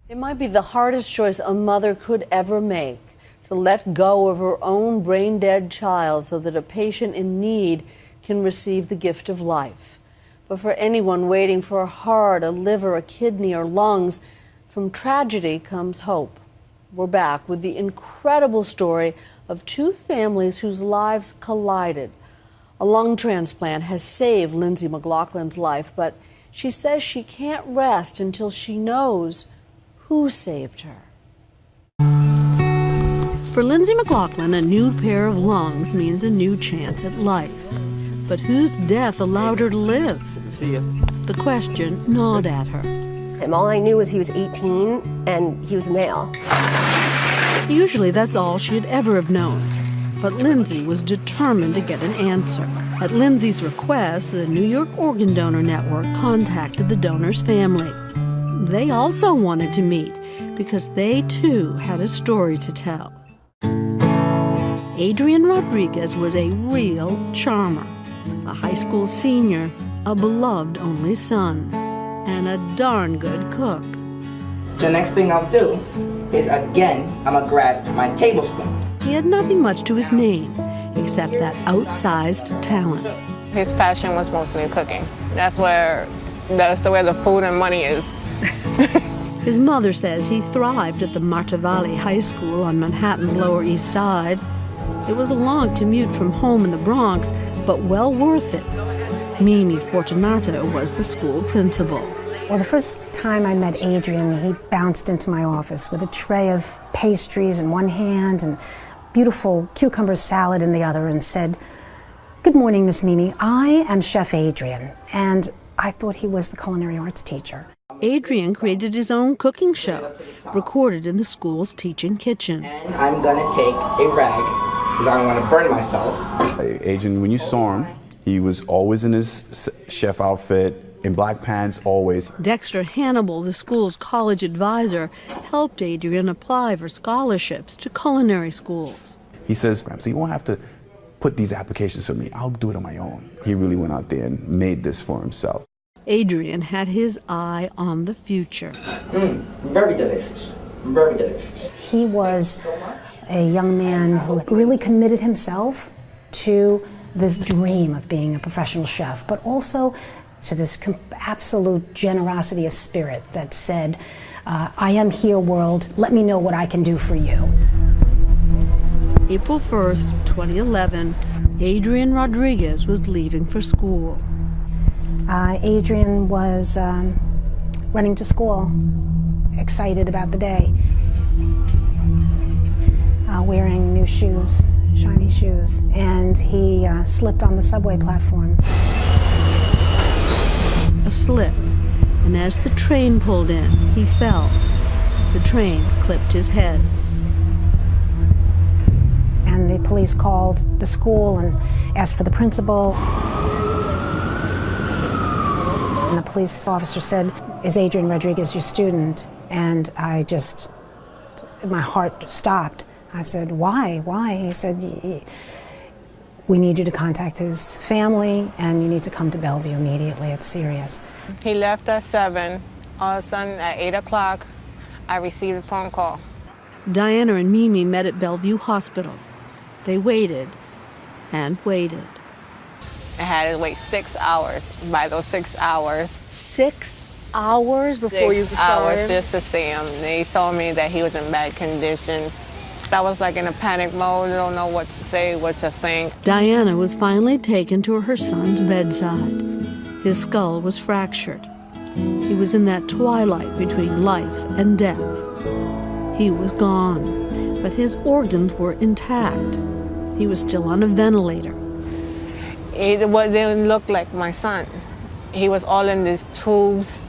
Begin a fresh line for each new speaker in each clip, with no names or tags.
It might be the hardest choice a mother could ever make, to let go of her own brain-dead child so that a patient in need can receive the gift of life. But for anyone waiting for a heart, a liver, a kidney, or lungs, from tragedy comes hope. We're back with the incredible story of two families whose lives collided. A lung transplant has saved Lyndsey McLaughlin's life, but she says she can't rest until she knows who saved her. For Lyndsey McLaughlin, a new pair of lungs means a new chance at life. But whose death allowed her to live?
See ya.
The question gnawed at her.
And all I knew was he was 18 and he was male.
Usually that's all she'd ever have known. But Lyndsey was determined to get an answer. At Lyndsey's request, the New York Organ Donor Network contacted the donor's family. They also wanted to meet because they too had a story to tell. Adrian Rodriguez was a real charmer, a high school senior, a beloved only son, and a darn good cook.
The next thing I'll do is, again, I'm gonna grab my tablespoon.
He had nothing much to his name, except that outsized talent.
His passion was mostly cooking. That's where the food and money is.
His mother says he thrived at the Marta Valley High School on Manhattan's Lower East Side. It was a long commute from home in the Bronx, but well worth it. Mimi Fortunato was the school principal.
Well, the first time I met Adrian, he bounced into my office with a tray of pastries in one hand and beautiful cucumber salad in the other and said, "Good morning, Miss Mimi. I am Chef Adrian." And I thought he was the culinary arts teacher.
Adrian created his own cooking show, recorded in the school's teaching kitchen.
And I'm gonna take a rag, because I don't want to burn myself.
Adrian, when you saw him, he was always in his chef outfit, in black pants, always.
Dexter Hannibal, the school's college advisor, helped Adrian apply for scholarships to culinary schools.
He says, "So you won't have to put these applications for me. I'll do it on my own." He really went out there and made this for himself.
Adrian had his eye on the future.
Very delicious. Very delicious.
He was a young man who really committed himself to this dream of being a professional chef, but also to this absolute generosity of spirit that said, "I am here, world. Let me know what I can do for you."
April 1st, 2011, Adrian Rodriguez was leaving for school.
Adrian was running to school, excited about the day, wearing new shoes, shiny shoes, and he slipped on the subway platform.
A slip, and as the train pulled in, he fell. The train clipped his head.
And the police called the school and asked for the principal. And the police officer said, "Is Adrian Rodriguez your student?" And my heart stopped. I said, "Why? Why?" He said, "We need you to contact his family and you need to come to Bellevue immediately. It's serious."
He left at 7. All of a sudden, at 8 o'clock, I received a phone call.
Diana and Mimi met at Bellevue Hospital. They waited and waited.
I had to wait 6 hours. By those 6 hours...
6 hours before you saw him?
6 hours just to see him. They told me that he was in bad condition. I was like in a panic mode. I don't know what to say, what to think.
Diana was finally taken to her son's bedside. His skull was fractured. He was in that twilight between life and death. He was gone, but his organs were intact. He was still on a ventilator.
It didn't look like my son. He was all in these tubes,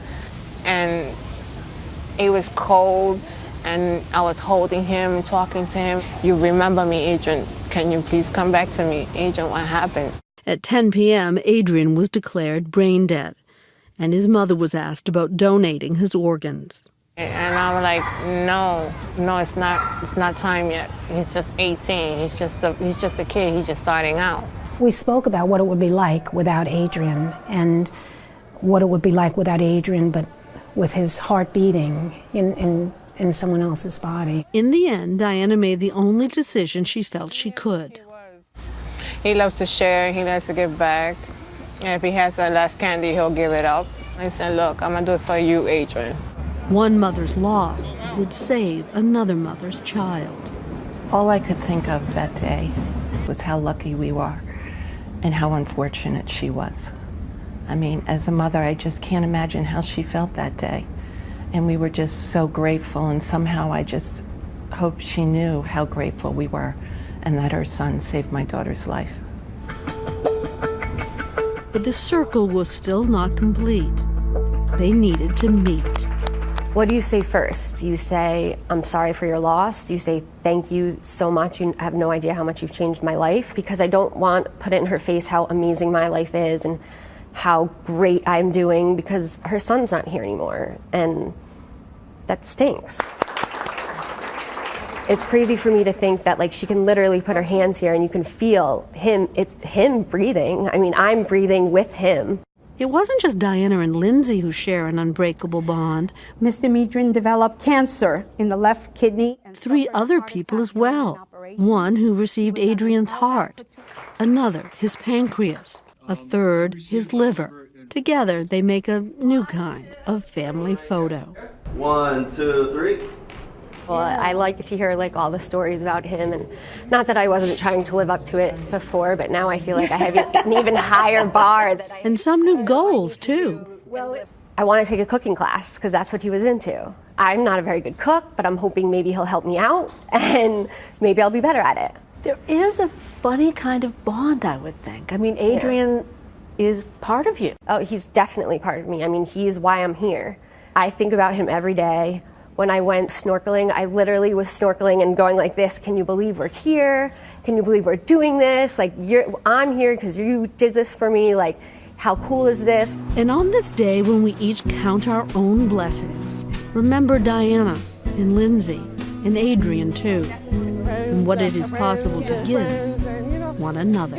and it was cold. And I was holding him, talking to him. "You remember me, Adrian. Can you please come back to me? Adrian, what happened?" At 10 p.m., Adrian was declared brain dead, and his mother was asked about donating his organs. And I was like, no, it's not time yet. He's just 18. He's just a kid. He's just starting out.
We spoke about what it would be like without Adrian and what it would be like without Adrian, but with his heart beating in someone else's body.
In the end, Diana made the only decision she felt she could.
He loves to share, he loves to give back. And if he has that last candy, he'll give it up. I said, look, I'm gonna do it for you, Adrian.
One mother's loss would save another mother's child.
All I could think of that day was how lucky we were and how unfortunate she was. I mean, as a mother, I just can't imagine how she felt that day. And we were just so grateful, and somehow I just hope she knew how grateful we were and that her son saved my daughter's life.
But the circle was still not complete. They needed to meet.
What do you say first? Do you say, I'm sorry for your loss? Do you say, thank you so much, you have no idea how much you've changed my life? Because I don't want to put it in her face how amazing my life is and how great I'm doing, because her son's not here anymore, and that stinks. It's crazy for me to think that like she can literally put her hands here and you can feel him, it's him breathing. I mean, I'm breathing with him.
It wasn't just Diana and Lyndsey who share an unbreakable bond.
Mr. Medrin developed cancer in the left kidney. And
3 other people as well. One who received Adrian's heart, another his pancreas, a third his liver. Together they make a new kind of family photo.
1, 2, 3.
Well, I like to hear like all the stories about him, and not that I wasn't trying to live up to it before, but now I feel like I have an even higher bar.
And some new goals too.
I want to take a cooking class because that's what he was into. I'm not a very good cook, but I'm hoping maybe he'll help me out and maybe I'll be better at it.
There is a funny kind of bond, I would think. I mean, Adrian is part of you.
Oh, he's definitely part of me. I mean, he's why I'm here. I think about him every day. When I went snorkeling, I literally was snorkeling and going like this, can you believe we're here? Can you believe we're doing this? Like, I'm here because you did this for me. Like, how cool is this?
And on this day when we each count our own blessings, remember Diana and Lyndsey and Adrian too, and what it is possible to give one another.